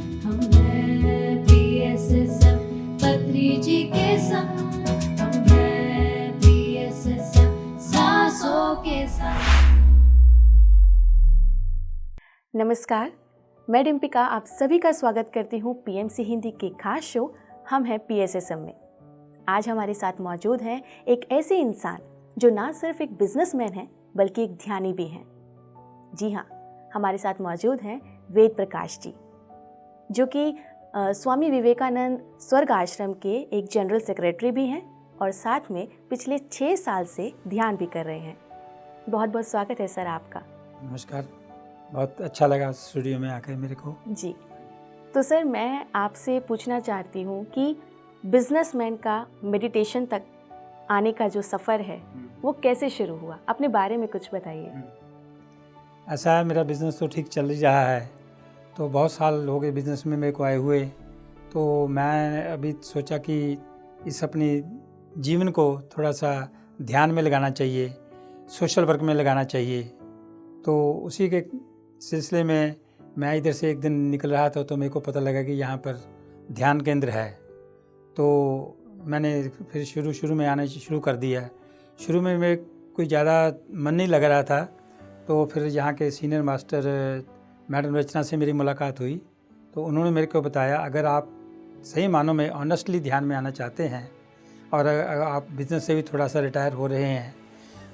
हम हैं PSSM पत्री जी के संग, हम हैं PSSM सांसों के संग। नमस्कार, मैं डिम्पिका आप सभी का स्वागत करती हूँ PMC हिंदी के खास शो हम हैं PSSM में। आज हमारे साथ मौजूद हैं एक ऐसे इंसान जो ना सिर्फ एक बिजनेसमैन है बल्कि एक ध्यानी भी हैं। जी हाँ, हमारे साथ मौजूद हैं वेद प्रकाश जी, जो कि स्वामी विवेकानंद स्वर्ग आश्रम के एक जनरल सेक्रेटरी भी हैं और साथ में पिछले 6 साल से ध्यान भी कर रहे हैं। बहुत बहुत स्वागत है सर आपका। नमस्कार, बहुत अच्छा लगा स्टूडियो में आकर मेरे को। जी, तो सर मैं आपसे पूछना चाहती हूँ कि बिजनेसमैन का मेडिटेशन तक आने का जो सफ़र है वो कैसे शुरू हुआ, अपने बारे में कुछ बताइए। ऐसा है, मेरा बिज़नेस तो ठीक चल ही रहा है, तो बहुत साल हो गए बिज़नेस में मेरे को आए हुए। तो मैं अभी सोचा कि इस अपनी जीवन को थोड़ा सा ध्यान में लगाना चाहिए, सोशल वर्क में लगाना चाहिए। तो उसी के सिलसिले में मैं इधर से एक दिन निकल रहा था तो मेरे को पता लगा कि यहाँ पर ध्यान केंद्र है। तो मैंने फिर शुरू में आना शुरू कर दिया। शुरू में मैं कोई ज़्यादा मन नहीं लग रहा था, तो फिर यहाँ के सीनियर मास्टर मैडम रचना से मेरी मुलाकात हुई। तो उन्होंने मेरे को बताया, अगर आप सही मानों में ऑनेस्टली ध्यान में आना चाहते हैं और आप बिज़नेस से भी थोड़ा सा रिटायर हो रहे हैं,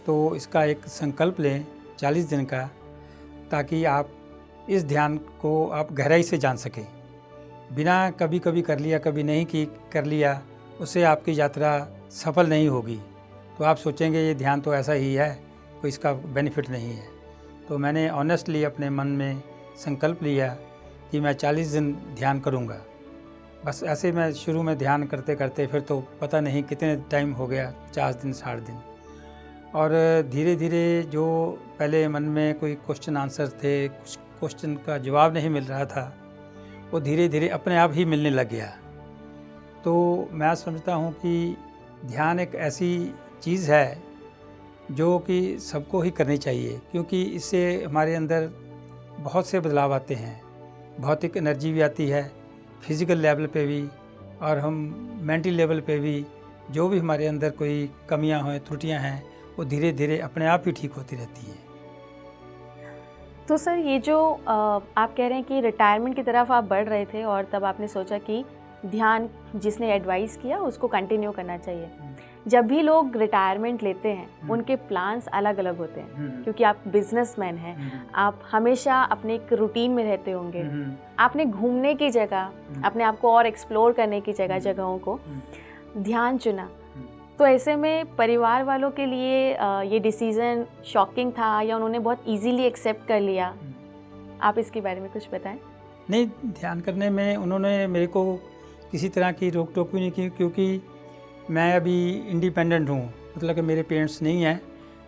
तो इसका एक संकल्प लें 40 दिन का, ताकि आप इस ध्यान को आप गहराई से जान सकें। बिना कभी कभी कर लिया, कभी नहीं की कर लिया, उससे आपकी यात्रा सफल नहीं होगी। तो आप सोचेंगे ये ध्यान तो ऐसा ही है, कोई इसका बेनिफिट नहीं है। तो मैंने ऑनेस्टली अपने मन में संकल्प लिया कि मैं 40 दिन ध्यान करूँगा। बस ऐसे मैं शुरू में ध्यान करते करते फिर तो पता नहीं कितने टाइम हो गया, 50 दिन 60 दिन। और धीरे धीरे जो पहले मन में कोई क्वेश्चन आंसर थे, कुछ क्वेश्चन का जवाब नहीं मिल रहा था, वो धीरे धीरे अपने आप ही मिलने लग गया। तो मैं समझता हूँ कि ध्यान एक ऐसी चीज़ है जो कि सबको ही करनी चाहिए, क्योंकि इससे हमारे अंदर बहुत से बदलाव आते हैं। भौतिक एनर्जी भी आती है, फिज़िकल लेवल पे भी, और हम मेंटल लेवल पे भी जो भी हमारे अंदर कोई कमियां हैं, त्रुटियां हैं, वो धीरे धीरे अपने आप ही ठीक होती रहती हैं। तो सर ये जो आप कह रहे हैं कि रिटायरमेंट की तरफ आप बढ़ रहे थे और तब आपने सोचा कि ध्यान जिसने एडवाइस किया उसको कंटिन्यू करना चाहिए। जब भी लोग रिटायरमेंट लेते हैं उनके प्लान्स अलग अलग होते हैं, क्योंकि आप बिजनेसमैन हैं, आप हमेशा अपने एक रूटीन में रहते होंगे। आपने घूमने की जगह, अपने आप को और एक्सप्लोर करने की जगहों को ध्यान चुना। तो ऐसे में परिवार वालों के लिए ये डिसीज़न शॉकिंग था या उन्होंने बहुत इजीली एक्सेप्ट कर लिया? आप इसके बारे में कुछ बताएं। नहीं, ध्यान करने में उन्होंने मेरे को किसी तरह की रोक टोक भी नहीं की, क्योंकि मैं अभी इंडिपेंडेंट हूँ, मतलब कि मेरे पेरेंट्स नहीं हैं।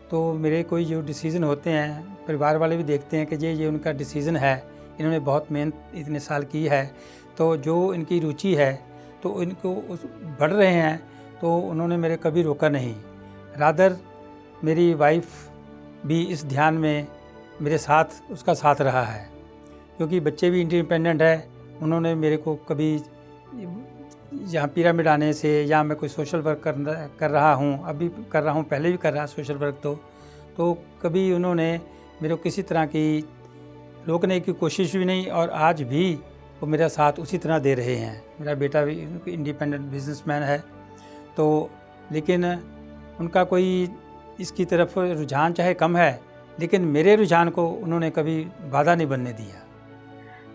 तो मेरे कोई जो डिसीज़न होते हैं, परिवार वाले भी देखते हैं कि ये उनका डिसीज़न है, इन्होंने बहुत मेहनत इतने साल की है, तो जो इनकी रुचि है तो इनको बढ़ रहे हैं, तो उन्होंने मेरे कभी रोका नहीं। रादर मेरी वाइफ भी इस ध्यान में मेरे साथ, उसका साथ रहा है, क्योंकि बच्चे भी इंडिपेंडेंट है। उन्होंने मेरे को कभी यहाँ पिरामिड आने से, या मैं कोई सोशल वर्क कर रहा हूँ, अभी कर रहा हूँ, पहले भी कर रहा सोशल वर्क, तो कभी उन्होंने मेरे को किसी तरह की रोकने की कोशिश भी नहीं, और आज भी वो मेरा साथ उसी तरह दे रहे हैं। मेरा बेटा भी इंडिपेंडेंट बिजनेसमैन है, तो लेकिन उनका कोई इसकी तरफ रुझान चाहे कम है, लेकिन मेरे रुझान को उन्होंने कभी बाधा नहीं बनने दिया।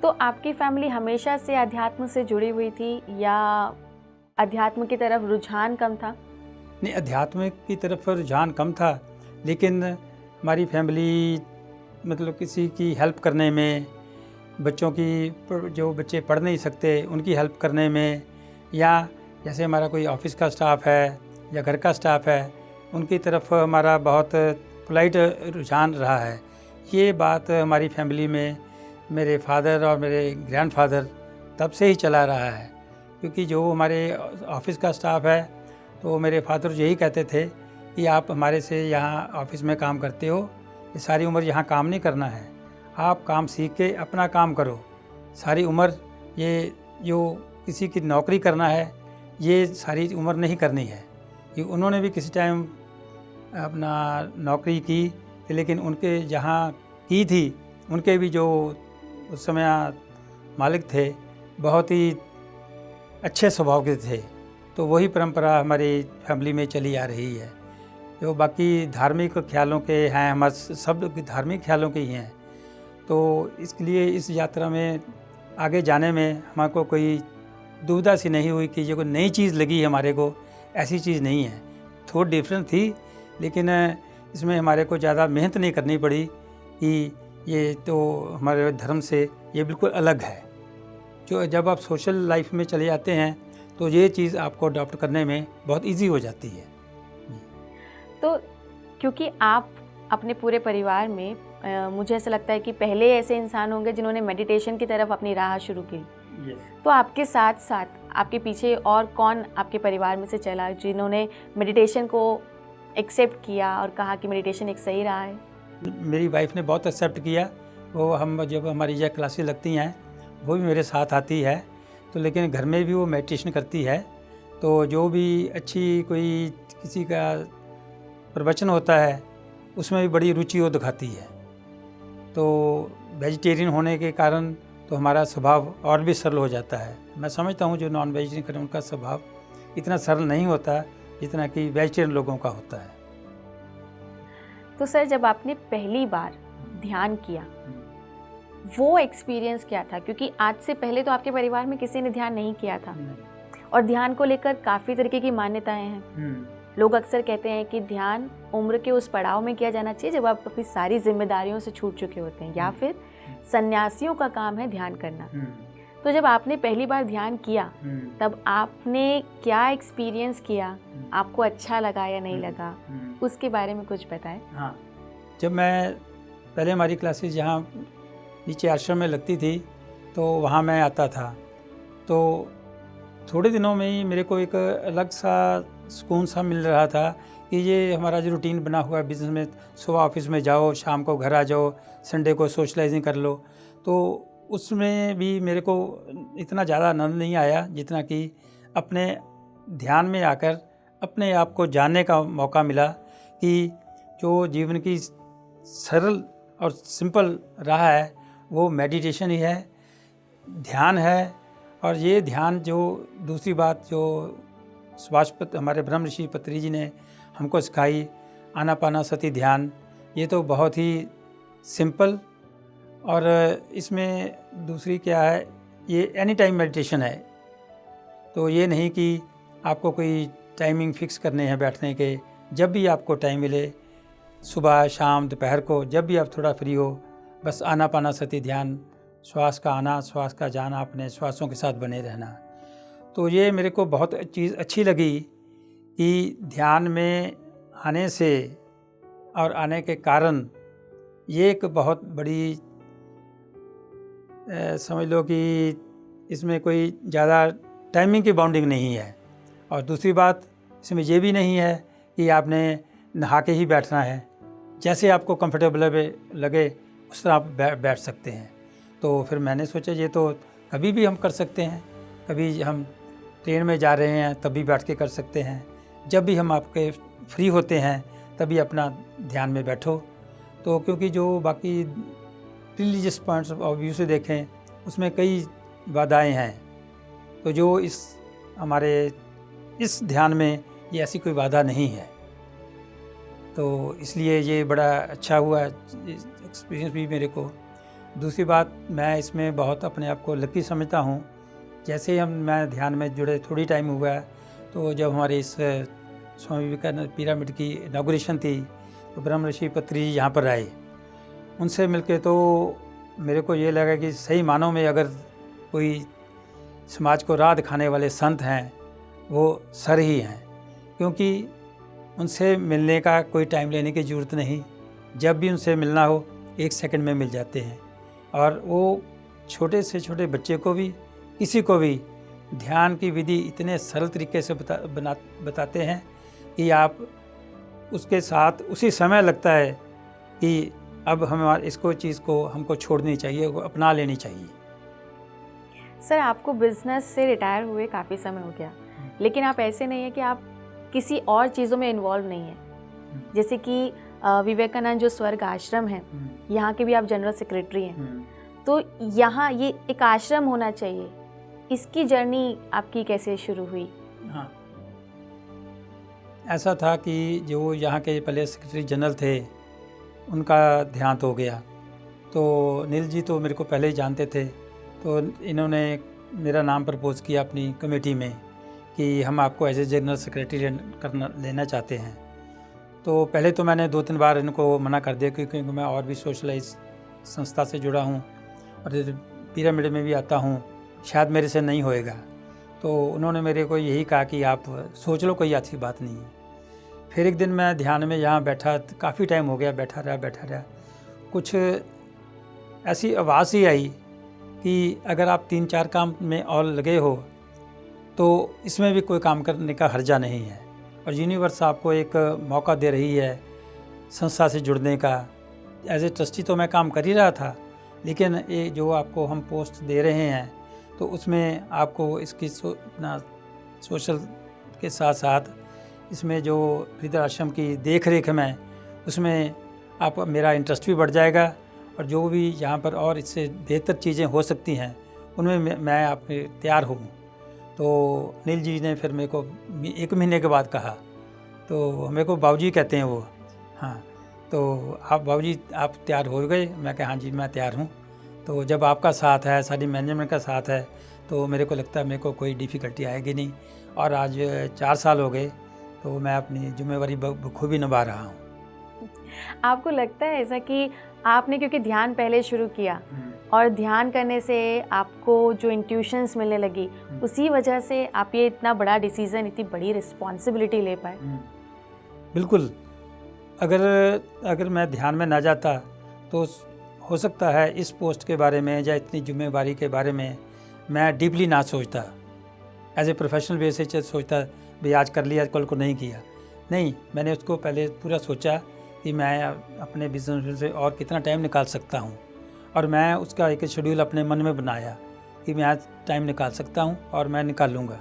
तो आपकी फैमिली हमेशा से अध्यात्म से जुड़ी हुई थी या अध्यात्म की तरफ रुझान कम था? नहीं, अध्यात्म की तरफ रुझान कम था, लेकिन हमारी फैमिली मतलब किसी की हेल्प करने में, बच्चों की जो बच्चे पढ़ नहीं सकते उनकी हेल्प करने में, या जैसे हमारा कोई ऑफिस का स्टाफ है या घर का स्टाफ है, उनकी तरफ हमारा बहुत पोलाइट रुझान रहा है। ये बात हमारी फैमिली में मेरे फादर और मेरे ग्रैंडफादर तब से ही चला रहा है, क्योंकि जो हमारे ऑफिस का स्टाफ है, तो मेरे फादर यही कहते थे कि आप हमारे से यहाँ ऑफिस में काम करते हो, ये सारी उम्र यहाँ काम नहीं करना है, आप काम सीख के अपना काम करो, सारी उम्र ये जो किसी की नौकरी करना है ये सारी उम्र नहीं करनी है। कि उन्होंने भी किसी टाइम अपना नौकरी की, लेकिन उनके जहाँ की थी उनके भी जो उस समय मालिक थे बहुत ही अच्छे स्वभाव के थे। तो वही परंपरा हमारी फैमिली में चली आ रही है। जो बाकी धार्मिक ख्यालों के हैं, हमारे सब धार्मिक ख्यालों के ही हैं। तो इसके लिए इस यात्रा में आगे जाने में हमको कोई दुविधा सी नहीं हुई कि ये कोई नई चीज़ लगी हमारे को, ऐसी चीज़ नहीं है। थोड़ी डिफरेंट थी, लेकिन इसमें हमारे को ज़्यादा मेहनत नहीं करनी पड़ी कि ये तो हमारे धर्म से ये बिल्कुल अलग है। जो जब आप सोशल लाइफ में चले जाते हैं तो ये चीज़ आपको अडॉप्ट करने में बहुत इजी हो जाती है। तो क्योंकि आप अपने पूरे परिवार में मुझे ऐसा लगता है कि पहले ऐसे इंसान होंगे जिन्होंने मेडिटेशन की तरफ अपनी राह शुरू की। तो आपके साथ साथ आपके पीछे और कौन आपके परिवार में से चला जिन्होंने मेडिटेशन को एक्सेप्ट किया और कहा कि मेडिटेशन एक सही राह है? मेरी वाइफ ने बहुत एक्सेप्ट किया। वो हम जब हमारी यह क्लासेस लगती हैं वो भी मेरे साथ आती है। तो लेकिन घर में भी वो मेडिटेशन करती है। तो जो भी अच्छी कोई किसी का प्रवचन होता है उसमें भी बड़ी रुचि वो दिखाती है। तो वेजिटेरियन होने के कारण तो हमारा स्वभाव और भी सरल हो जाता है। मैं समझता हूँ जो नॉन वेजिटेरियन करें उनका स्वभाव इतना सरल नहीं होता जितना कि वेजिटेरियन लोगों का होता है। तो सर, जब आपने पहली बार ध्यान किया वो एक्सपीरियंस क्या था? क्योंकि आज से पहले तो आपके परिवार में किसी ने ध्यान नहीं किया था और ध्यान को लेकर काफ़ी तरीके की मान्यताएं हैं। लोग अक्सर कहते हैं कि ध्यान उम्र के उस पड़ाव में किया जाना चाहिए जब आप अपनी सारी जिम्मेदारियों से छूट चुके होते हैं, या फिर सन्यासियों का काम है ध्यान करना। तो जब आपने पहली बार ध्यान किया तब आपने क्या एक्सपीरियंस किया? आपको अच्छा लगा या नहीं लगा? उसके बारे में कुछ बताएं। हाँ, जब मैं पहले हमारी क्लासेस जहाँ नीचे आश्रम में लगती थी तो वहाँ मैं आता था। तो थोड़े दिनों में ही मेरे को एक अलग सा सुकून सा मिल रहा था कि ये हमारा जो रूटीन बना हुआ है बिज़नेस में, सुबह ऑफिस में जाओ, शाम को घर आ जाओ, संडे को सोशलाइजिंग कर लो। तो उसमें भी मेरे को इतना ज़्यादा आनंद नहीं आया जितना कि अपने ध्यान में आकर अपने आप को जानने का मौका मिला कि जो जीवन की सरल और सिंपल राह है वो मेडिटेशन ही है, ध्यान है। और ये ध्यान जो दूसरी बात जो हमारे ब्रह्म ऋषि पतंजलि जी ने हमको सिखाई, आनापानसति ध्यान, ये तो बहुत ही सिंपल। और इसमें दूसरी क्या है, ये एनी टाइम मेडिटेशन है। तो ये नहीं कि आपको कोई टाइमिंग फिक्स करने हैं बैठने के, जब भी आपको टाइम मिले, सुबह शाम दोपहर को, जब भी आप थोड़ा फ्री हो, बस आनापानसति ध्यान, श्वास का आना श्वास का जाना, अपने श्वासों के साथ बने रहना। तो ये मेरे को बहुत चीज़ अच्छी लगी कि ध्यान में आने से और आने के कारण ये एक बहुत बड़ी समझ लो कि इसमें कोई ज़्यादा टाइमिंग की बाउंडिंग नहीं है। और दूसरी बात इसमें ये भी नहीं है कि आपने नहा के ही बैठना है, जैसे आपको कंफर्टेबल लगे उस तरह आप बैठ सकते हैं। तो फिर मैंने सोचा ये तो कभी भी हम कर सकते हैं, कभी हम ट्रेन में जा रहे हैं तभी बैठ के कर सकते हैं, जब भी हम आपके फ्री होते हैं तभी अपना ध्यान में बैठो। तो क्योंकि जो बाकी रिलीजियस पॉइंट्स ऑफ व्यू से देखें उसमें कई बाधाएं हैं, तो जो इस हमारे इस ध्यान में ये ऐसी कोई बाधा नहीं है। तो इसलिए ये बड़ा अच्छा हुआ एक्सपीरियंस भी मेरे को। दूसरी बात, मैं इसमें बहुत अपने आप को लकी समझता हूँ। जैसे ही मैं ध्यान में जुड़े थोड़ी टाइम हुआ है, तो जब हमारे इस स्वामी विवेकानंद पिरामिड की इनॉग्रेशन थी तो ब्रह्म ऋषि पतंजलि जी यहाँ पर आए। उनसे मिलके तो मेरे को ये लगा कि सही मानों में अगर कोई समाज को राह दिखाने वाले संत हैं वो सर ही हैं, क्योंकि उनसे मिलने का कोई टाइम लेने की ज़रूरत नहीं, जब भी उनसे मिलना हो 1 सेकंड में मिल जाते हैं। और वो छोटे से छोटे बच्चे को भी, किसी को भी ध्यान की विधि इतने सरल तरीके से बताते हैं कि आप उसके साथ उसी समय लगता है कि अब हम इसको चीज़ को हमको छोड़नी चाहिए, अपना लेनी चाहिए। सर आपको बिजनेस से रिटायर हुए काफ़ी समय हो गया, लेकिन आप ऐसे नहीं है कि आप किसी और चीज़ों में इन्वॉल्व नहीं हैं। जैसे कि विवेकानंद जो स्वर्ग आश्रम है, यहाँ के भी आप जनरल सेक्रेटरी हैं। तो यहाँ ये एक आश्रम होना चाहिए, इसकी जर्नी आपकी कैसे शुरू हुई? हाँ, ऐसा था कि जो यहाँ के पहले सेक्रेटरी जनरल थे उनका देहांत हो गया। तो नील जी तो मेरे को पहले ही जानते थे, तो इन्होंने मेरा नाम प्रपोज किया अपनी कमेटी में कि हम आपको एज ए जनरल सेक्रेटरी लेना चाहते हैं। तो पहले तो मैंने 2-3 बार इनको मना कर दिया, क्योंकि मैं और भी सोशलाइज संस्था से जुड़ा हूँ और पिरामिड में भी आता हूँ, शायद मेरे से नहीं होएगा। तो उन्होंने मेरे को यही कहा कि आप सोच लो, कोई अच्छी बात नहीं है। फिर एक दिन मैं ध्यान में यहाँ बैठा, काफ़ी टाइम हो गया, बैठा रहा, कुछ ऐसी आवाज़ ही आई कि अगर आप 3-4 काम में और लगे हो तो इसमें भी कोई काम करने का हर्जा नहीं है, और यूनिवर्स आपको एक मौका दे रही है संस्था से जुड़ने का। एज ए ट्रस्टी तो मैं काम कर ही रहा था, लेकिन ये जो आपको हम पोस्ट दे रहे हैं तो उसमें आपको इसकी अपना सोशल के साथ साथ इसमें जो वृद्धाश्रम की देख रेख में, उसमें आप मेरा इंटरेस्ट भी बढ़ जाएगा, और जो भी यहाँ पर और इससे बेहतर चीज़ें हो सकती हैं उनमें मैं आप तैयार हूँ। तो नील जी ने फिर मेरे को 1 महीने के बाद कहा, तो मेरे को बाबूजी कहते हैं वो, हाँ, तो आप बाबूजी आप तैयार हो गए? मैं कहा हाँ जी मैं तैयार हूँ। तो जब आपका साथ है, सारी मैनेजमेंट का साथ है, तो मेरे को लगता है मेरे को कोई डिफ़िकल्टी आएगी नहीं। और आज 4 साल हो गए, तो मैं अपनी जिम्मेवारी बखूबी निभा रहा हूँ। आपको लगता है ऐसा कि आपने क्योंकि ध्यान पहले शुरू किया और ध्यान करने से आपको जो इंट्यूशंस मिलने लगी, उसी वजह से आप ये इतना बड़ा डिसीज़न, इतनी बड़ी रिस्पॉन्सिबिलिटी ले पाए? बिल्कुल। अगर मैं ध्यान में ना जाता तो हो सकता है इस पोस्ट के बारे में या इतनी जिम्मेवारी के बारे में मैं डीपली ना सोचता, एज ए प्रोफेशनल वे से सोचता भाई आज कर लिया, कल को नहीं किया। नहीं, मैंने उसको पहले पूरा सोचा कि मैं अपने बिजनेस से और कितना टाइम निकाल सकता हूँ, और मैं उसका एक शेड्यूल अपने मन में बनाया कि मैं आज टाइम निकाल सकता हूँ और मैं निकालूँगा।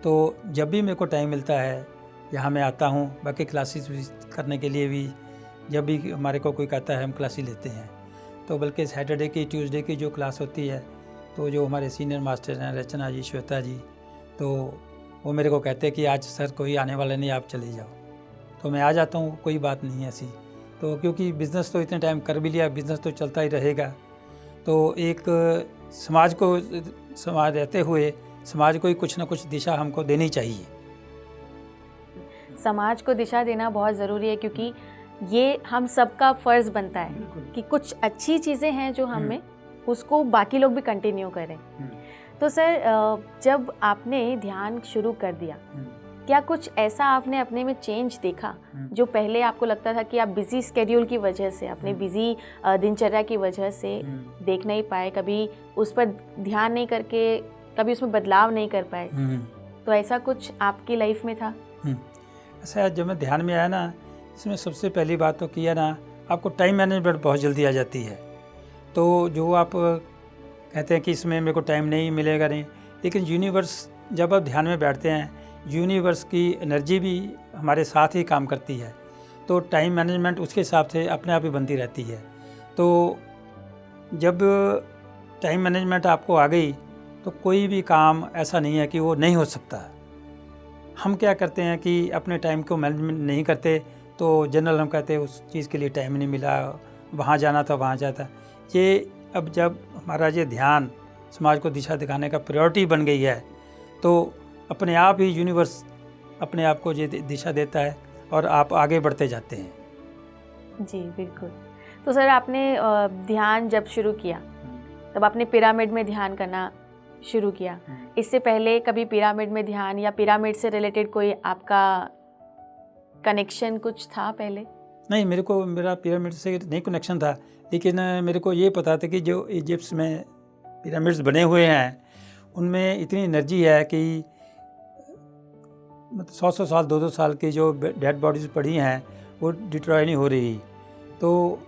तो जब भी मेरे को टाइम मिलता है यहाँ मैं आता हूँ, बाकी क्लासेस भी करने के लिए भी जब भी हमारे को कोई कहता है हम क्लासेस लेते हैं। तो बल्कि सैटरडे की, ट्यूसडे की जो क्लास होती है, तो जो हमारे सीनियर मास्टर हैं रचना जी, श्वेता जी, तो वो मेरे को कहते हैं कि आज सर कोई आने वाला नहीं, आप चले जाओ। तो मैं आ जाता हूँ, कोई बात नहीं है ऐसी। तो क्योंकि बिज़नेस तो इतने टाइम कर भी लिया, बिज़नेस तो चलता ही रहेगा। तो एक समाज रहते हुए समाज को ही कुछ ना कुछ दिशा हमको देनी चाहिए। समाज को दिशा देना बहुत ज़रूरी है, क्योंकि ये हम सबका फ़र्ज़ बनता है कि कुछ अच्छी चीज़ें हैं जो हमें, उसको बाकी लोग भी कंटिन्यू करें। तो सर जब आपने ध्यान शुरू कर दिया, क्या कुछ ऐसा आपने अपने में चेंज देखा जो पहले आपको लगता था कि आप बिज़ी स्केड्यूल की वजह से, अपने बिज़ी दिनचर्या की वजह से देख नहीं पाए, कभी उस पर ध्यान नहीं करके कभी उसमें बदलाव नहीं कर पाए? तो ऐसा कुछ आपकी लाइफ में था? ऐसा जब मैं ध्यान में आया ना, इसमें सबसे पहली बात तो किया ना, आपको टाइम मैनेजमेंट बहुत जल्दी आ जाती है। तो जो आप कहते हैं कि इसमें मेरे को टाइम नहीं मिलेगा नहीं, लेकिन यूनिवर्स, जब आप ध्यान में बैठते हैं, यूनिवर्स की एनर्जी भी हमारे साथ ही काम करती है, तो टाइम मैनेजमेंट उसके हिसाब से अपने आप ही बनती रहती है। तो जब टाइम मैनेजमेंट आपको आ गई तो कोई भी काम ऐसा नहीं है कि वो नहीं हो सकता। हम क्या करते हैं कि अपने टाइम को मैनेजमेंट नहीं करते, तो जनरल हम कहते हैं उस चीज़ के लिए टाइम नहीं मिला, वहाँ जाना था वहाँ जाता। ये अब जब हमारा ये ध्यान समाज को दिशा दिखाने का प्रायोरिटी बन गई है, तो अपने आप ही यूनिवर्स अपने आप को ये दिशा देता है और आप आगे बढ़ते जाते हैं। जी बिल्कुल। तो सर आपने ध्यान जब शुरू किया तब आपने पिरामिड में ध्यान करना शुरू किया। इससे पहले कभी पिरामिड में ध्यान या पिरामिड से रिलेटेड कोई आपका कनेक्शन कुछ था पहले? नहीं, मेरा पिरामिड से नहीं कनेक्शन था, लेकिन मेरे को ये पता था कि जो इजिप्ट में पिरामिड्स बने हुए हैं उनमें इतनी एनर्जी है कि 100 साल 200 साल की जो डेड बॉडीज़ पड़ी हैं वो डिट्रॉय नहीं हो रही। तो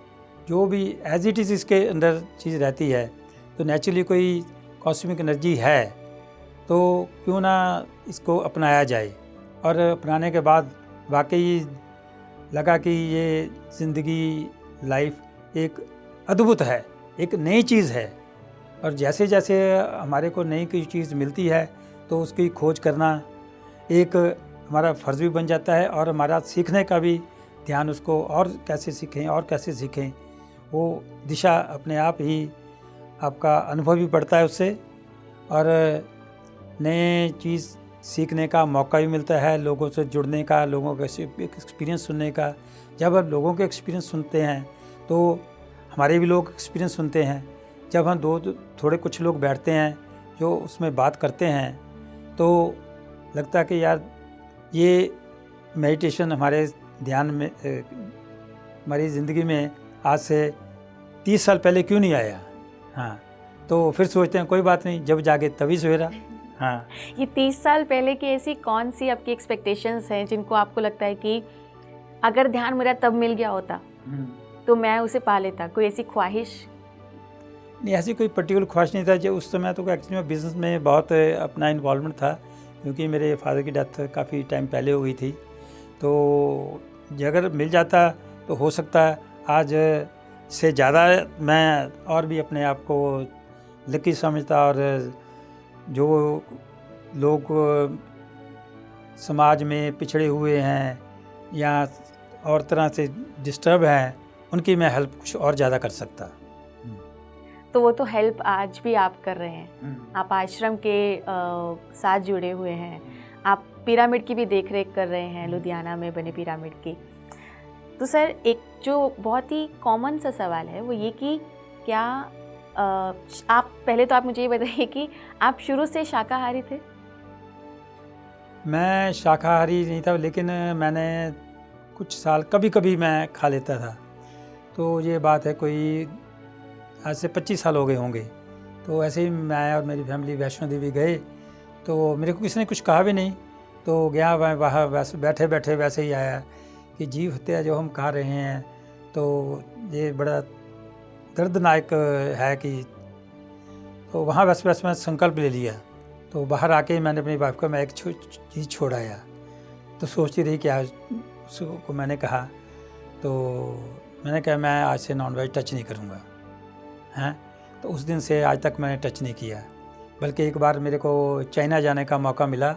जो भी एज इट इज़ इसके अंदर चीज़ रहती है, तो नेचुरली कोई कॉस्मिक एनर्जी है, तो क्यों ना इसको अपनाया जाए। और अपनाने के बाद वाकई लगा कि ये ज़िंदगी, लाइफ एक अद्भुत है, एक नई चीज़ है। और जैसे जैसे हमारे को नई कोई चीज़ मिलती है तो उसकी खोज करना एक हमारा फ़र्ज़ भी बन जाता है, और हमारा सीखने का भी ध्यान उसको और कैसे सीखें वो दिशा अपने आप ही आपका अनुभव भी बढ़ता है उससे, और नए चीज़ सीखने का मौका भी मिलता है, लोगों से जुड़ने का, लोगों का एक्सपीरियंस सुनने का। जब हम लोगों के एक्सपीरियंस सुनते हैं तो हमारे भी लोग एक्सपीरियंस सुनते हैं। जब हम थोड़े कुछ लोग बैठते हैं जो उसमें बात करते हैं तो लगता है कि यार ये मेडिटेशन हमारे ध्यान में हमारी ज़िंदगी में आज से 30 साल पहले क्यों नहीं आया। हाँ, तो फिर सोचते हैं कोई बात नहीं, जब जागे तभी सवेरा। हाँ, ये 30 साल पहले की ऐसी कौन सी आपकी एक्सपेक्टेशंस हैं जिनको आपको लगता है कि अगर ध्यान मेरा तब मिल गया होता तो मैं उसे पा लेता? कोई ऐसी ख्वाहिश? नहीं, ऐसी कोई पर्टिकुलर ख्वाहिश नहीं था। जो उस समय तो एक्चुअली मैं बिज़नेस में बहुत अपना इन्वॉल्वमेंट था, क्योंकि मेरे फादर की डेथ काफ़ी टाइम पहले हो गई थी। तो जो अगर मिल जाता तो हो सकता है आज से ज़्यादा मैं और भी अपने आप को लकी समझता, और जो लोग समाज में पिछड़े हुए हैं या और तरह से डिस्टर्ब हैं, उनकी मैं हेल्प कुछ और ज़्यादा कर सकता। तो वो तो हेल्प आज भी आप कर रहे हैं। आप आश्रम के साथ जुड़े हुए हैं, आप पिरामिड की भी देख रेख कर रहे हैं, लुधियाना में बने पिरामिड की। तो सर, एक जो बहुत ही कॉमन सा सवाल है वो ये कि क्या आप पहले तो आप मुझे ये बताइए कि आप शुरू से शाकाहारी थे? मैं शाकाहारी नहीं था, लेकिन मैंने कुछ साल कभी कभी मैं खा लेता था। तो ये बात है कोई आज से 25 साल हो गए होंगे। तो ऐसे ही मैं और मेरी फैमिली वैष्णो देवी गए, तो मेरे को किसी ने कुछ कहा भी नहीं, तो गया मैं वहाँ वैसे बैठे बैठे वैसे ही आया कि जीव हत्या जो हम खा रहे हैं तो ये बड़ा दर्दनाक है कि। तो वहाँ वैसे मैं संकल्प ले लिया। तो बाहर आके मैंने अपनी वाइफ को मैं एक चीज़ छोड़ आया। तो सोचती रही कि आज उसको मैंने कहा, तो मैंने कहा मैं आज से नॉनवेज टच नहीं करूँगा। हैं, तो उस दिन से आज तक मैंने टच नहीं किया। बल्कि एक बार मेरे को चाइना जाने का मौका मिला,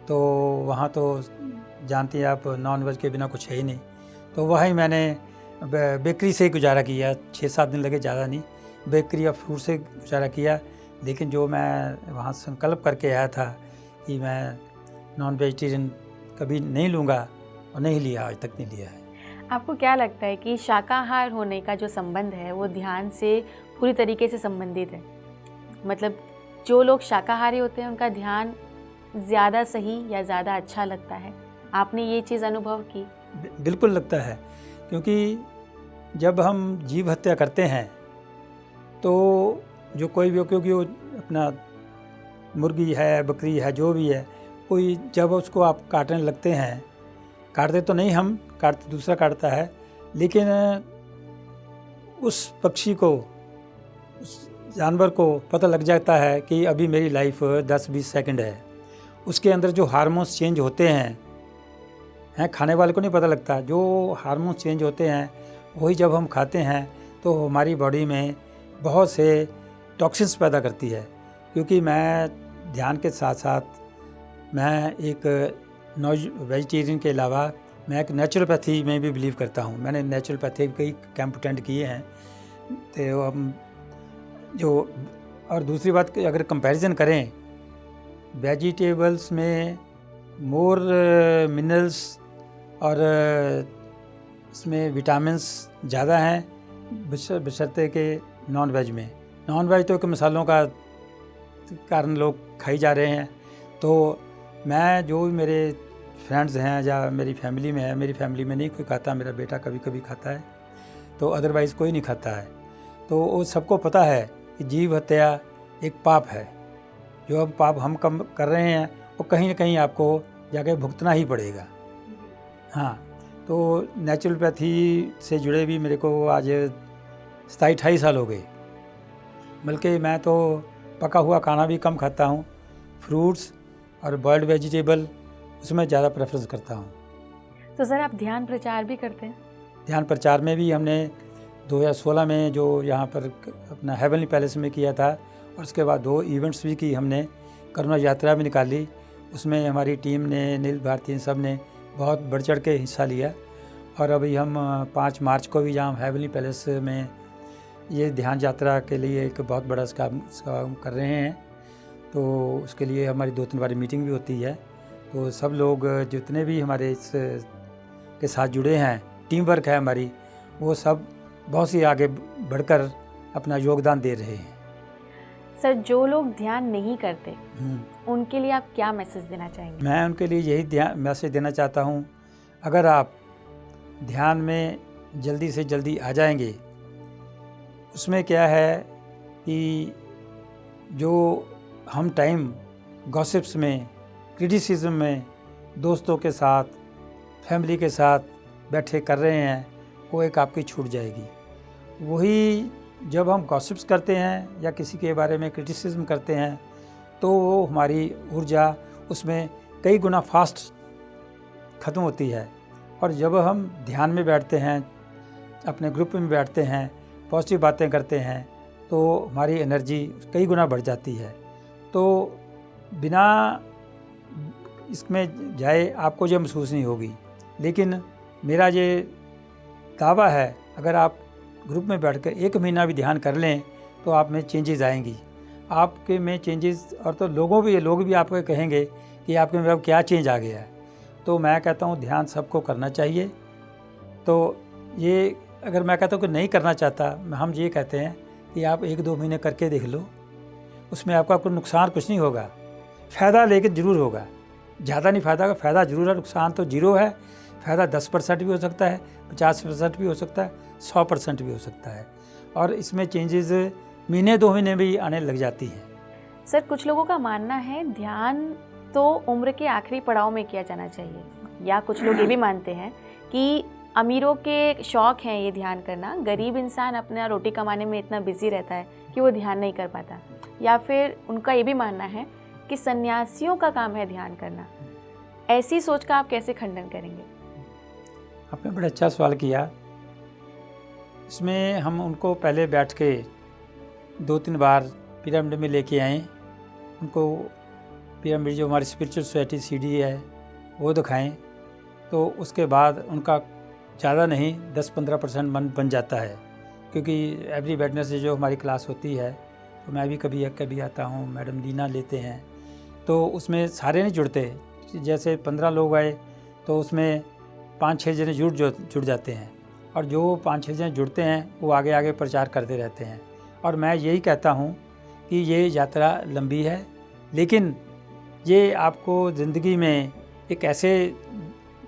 तो वहाँ तो जानती हैं आप नॉनवेज के बिना कुछ है ही नहीं। तो वहीं मैंने बेकरी से गुजारा किया, 6-7 दिन लगे, ज़्यादा नहीं। बेकरी और फ्रूट से गुजारा किया। लेकिन जो मैं वहाँ संकल्प करके आया था कि मैं नॉन वेजिटेरियन कभी नहीं लूँगा, और नहीं लिया, आज तक नहीं लिया है। आपको क्या लगता है कि शाकाहार होने का जो संबंध है वो ध्यान से पूरी तरीके से संबंधित है? मतलब जो लोग शाकाहारी होते हैं उनका ध्यान ज़्यादा सही या ज़्यादा अच्छा लगता है? आपने ये चीज़ अनुभव की? बिल्कुल लगता है, क्योंकि जब हम जीव हत्या करते हैं तो जो कोई भी, क्योंकि वो अपना मुर्गी है, बकरी है, जो भी है, कोई जब उसको आप काटने लगते हैं, काटते तो नहीं हम, काटते दूसरा काटता है, लेकिन उस पक्षी को, उस जानवर को पता लग जाता है कि अभी मेरी लाइफ 10-20 सेकंड है। उसके अंदर जो हार्मोन्स चेंज होते हैं, खाने वाले को नहीं पता लगता। जो हार्मोन्स चेंज होते हैं वही जब हम खाते हैं तो हमारी बॉडी में बहुत से टॉक्सिन्स पैदा करती है। क्योंकि मैं ध्यान के साथ साथ मैं एक नॉन वेजिटेरियन के अलावा मैं एक नेचुरोपैथी में भी बिलीव करता हूँ। मैंने नेचुरोपैथी कई कैंप अटेंड किए हैं। तो हम जो, और दूसरी बात कि अगर कंपैरिजन करें, वेजिटेबल्स में मोर मिनरल्स और इसमें विटामिन्स ज़्यादा हैं बशर्ते के नॉन वेज में। नॉन वेज तो कि मसालों का कारण लोग खाई जा रहे हैं। तो मैं, जो भी मेरे फ्रेंड्स हैं या मेरी फैमिली में है, मेरी फैमिली में नहीं कोई खाता, मेरा बेटा कभी कभी खाता है, तो अदरवाइज़ कोई नहीं खाता है। तो वो सबको पता है कि जीव हत्या एक पाप है। जो अब पाप हम कम कर रहे हैं वो कहीं ना कहीं आपको जाके भुगतना ही पड़ेगा। हाँ, तो नेचुरोपैथी से जुड़े भी मेरे को आज 27-28 साल हो गए। बल्कि मैं तो पका हुआ खाना भी कम खाता हूँ। फ्रूट्स और बॉइल्ड वेजिटेबल उसमें ज़्यादा प्रेफरेंस करता हूँ। तो सर आप ध्यान प्रचार भी करते हैं? ध्यान प्रचार में भी हमने 2016 में जो यहाँ पर अपना हेवनली पैलेस में किया था, और उसके बाद 2 इवेंट्स भी की हमने। करुणा यात्रा भी निकाली, उसमें हमारी टीम ने, नील भारती सब ने बहुत बढ़ चढ़ के हिस्सा लिया। और अभी हम 5 मार्च को भी जहाँ हेवनली पैलेस में ये ध्यान यात्रा के लिए एक बहुत बड़ा काम कर रहे हैं। तो उसके लिए हमारी 2-3 बार मीटिंग भी होती है। तो सब लोग जितने भी हमारे इस के साथ जुड़े हैं, टीम वर्क है हमारी, वो सब बहुत सी आगे बढ़कर अपना योगदान दे रहे हैं। सर जो लोग ध्यान नहीं करते उनके लिए आप क्या मैसेज देना चाहेंगे? मैं उनके लिए यही मैसेज देना चाहता हूँ, अगर आप ध्यान में जल्दी से जल्दी आ जाएंगे, उसमें क्या है कि जो हम टाइम गॉसिप्स में, क्रिटिसिज्म में, दोस्तों के साथ, फैमिली के साथ बैठे कर रहे हैं, वो एक आपकी छूट जाएगी। वही जब हम गॉसिप्स करते हैं या किसी के बारे में क्रिटिसिज्म करते हैं, तो वो हमारी ऊर्जा उसमें कई गुना फास्ट ख़त्म होती है। और जब हम ध्यान में बैठते हैं, अपने ग्रुप में बैठते हैं, पॉजिटिव बातें करते हैं, तो हमारी एनर्जी कई गुना बढ़ जाती है। तो बिना इसमें जाए आपको ये महसूस नहीं होगी। लेकिन मेरा ये दावा है, अगर आप ग्रुप में बैठकर 1 महीना भी ध्यान कर लें तो आप में चेंजेस आएंगी, आपके में चेंजेस। और तो लोग भी आपको कहेंगे कि आपके में अब क्या चेंज आ गया है। तो मैं कहता हूँ ध्यान सबको करना चाहिए। तो ये अगर मैं कहता हूँ कि नहीं करना चाहता, हम ये कहते हैं कि आप 1-2 महीने करके देख लो, उसमें आपका कोई नुकसान कुछ नहीं होगा, फ़ायदा लेकिन ज़रूर होगा। ज़्यादा नहीं फ़ायदा, फ़ायदा ज़रूर है, नुकसान तो 0 है। फ़ायदा 10% भी हो सकता है, 50% भी हो सकता है, 100% भी हो सकता है। और इसमें चेंजेस महीने 2 महीने भी आने लग जाती हैं। सर कुछ लोगों का मानना है ध्यान तो उम्र के आखिरी पड़ाव में किया जाना चाहिए, या कुछ लोग ये भी मानते हैं कि अमीरों के शौक़ हैं ये ध्यान करना, गरीब इंसान अपना रोटी कमाने में इतना बिजी रहता है कि वो ध्यान नहीं कर पाता। या फिर उनका ये भी मानना है कि सन्यासियों का काम है ध्यान करना। ऐसी सोच का आप कैसे खंडन करेंगे? आपने बड़ा अच्छा सवाल किया। इसमें हम उनको पहले बैठ के 2-3 बार पिरामिड में लेके आएँ, उनको पिरामिड जो हमारी स्पिरिचुअल सोसाइटी CD है वो दिखाएं। तो उसके बाद उनका ज़्यादा नहीं 10-15% मन बन जाता है। क्योंकि एवरी वेडनेसडे जो हमारी क्लास होती है, तो मैं भी कभी आता हूँ, मैडम लीना लेते हैं। तो उसमें सारे नहीं जुड़ते, जैसे 15 लोग आए तो उसमें 5-6 जने जुड़ जाते हैं। और जो 5-6 जने जुड़ते हैं वो आगे आगे प्रचार करते रहते हैं। और मैं यही कहता हूँ कि ये यात्रा लंबी है, लेकिन ये आपको ज़िंदगी में एक ऐसे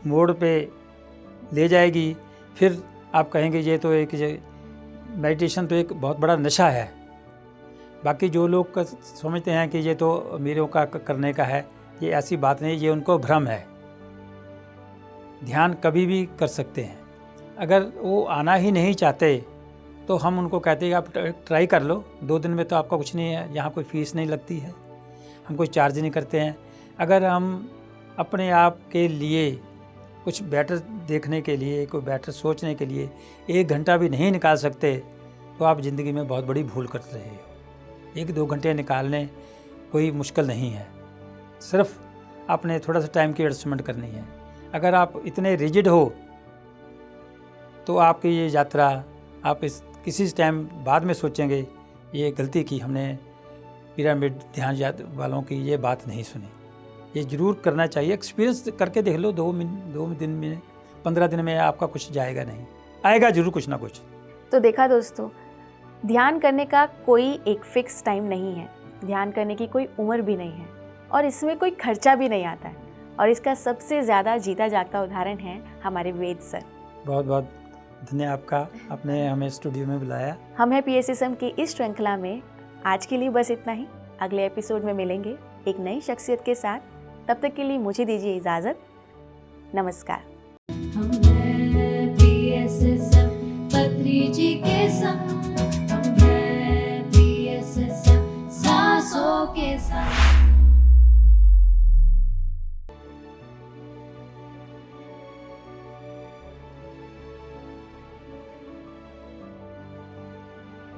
मोड़ पे ले जाएगी, फिर आप कहेंगे ये तो एक मेडिटेशन तो एक बहुत बड़ा नशा है। बाकी जो लोग समझते हैं कि ये तो अमीरों का करने का है, ये ऐसी बात नहीं, ये उनको भ्रम है। ध्यान कभी भी कर सकते हैं। अगर वो आना ही नहीं चाहते तो हम उनको कहते हैं आप ट्राई कर लो, 2 दिन में तो आपका कुछ नहीं है, यहाँ कोई फ़ीस नहीं लगती है, हम कोई चार्ज नहीं करते हैं। अगर हम अपने आप के लिए कुछ बेटर देखने के लिए, कोई बेटर सोचने के लिए 1 घंटा भी नहीं निकाल सकते, तो आप ज़िंदगी में बहुत बड़ी भूल कर रहे हो। 1-2 घंटे निकालने कोई मुश्किल नहीं है, सिर्फ आपने थोड़ा सा टाइम की एडजस्टमेंट करनी है। अगर आप इतने रिजिड हो तो आपकी ये यात्रा आप किसी टाइम बाद में सोचेंगे ये गलती की, हमने पिरामिड ध्यान वालों की ये बात नहीं सुनी। ये ज़रूर करना चाहिए, एक्सपीरियंस करके देख लो। 2 दिन में 15 दिन में आपका कुछ जाएगा नहीं, आएगा ज़रूर कुछ ना कुछ। तो देखा दोस्तों, ध्यान करने का कोई एक फिक्स टाइम नहीं है, ध्यान करने की कोई उम्र भी नहीं है, और इसमें कोई खर्चा भी नहीं आता है। और इसका सबसे ज़्यादा जीता जागता उदाहरण है हमारे वेद सर। बहुत बहुत धन्यवाद आपका, आपने हमें स्टूडियो में बुलाया। हम है PSSM की इस श्रृंखला में। आज के लिए बस इतना ही, अगले एपिसोड में मिलेंगे एक नई शख्सियत के साथ। तब तक के लिए मुझे दीजिए इजाज़त। नमस्कार। हम हैं PSSM पत्री जी के संग।